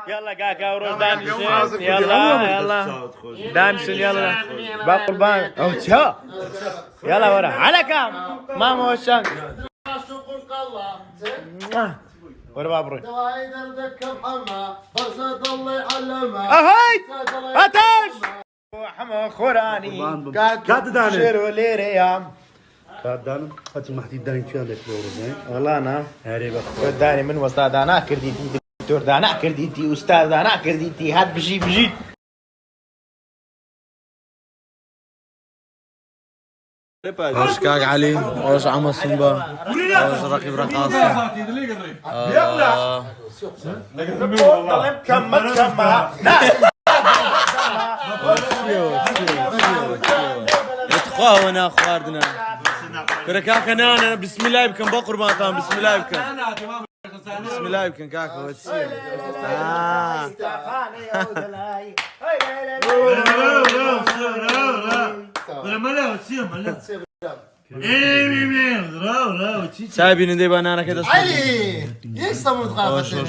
يلا كاكا وروش دانشن يلا دانشن يلا بقربان او تشا يلا ورا على كام ماما وشان ورا بابروي اهاي اتاش حما خوراني كاد داني شيرو ليريام كاد داني هاتي محتي داني كيان لك بورو والله انا هاري بقى وداني من وسط انا كرديتي دكتور دانا كرديتي استاذ دانا كرديتي هات بجي وش كاك علي وش عمر سمبا وش رقيب رقاصة اتخوه وانا اخواردنا كاكا انا بسم الله يمكن بقربان طبعا بسم الله يمكن بسم الله يمكن كاكا وتسير سايبين دي بنانا كده علي ليش صمت غافل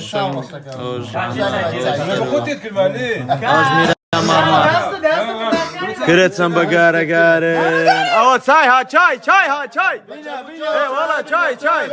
كريت سامبا غارا غارن او چاي ها چاي ها چاي اي والله چاي چاي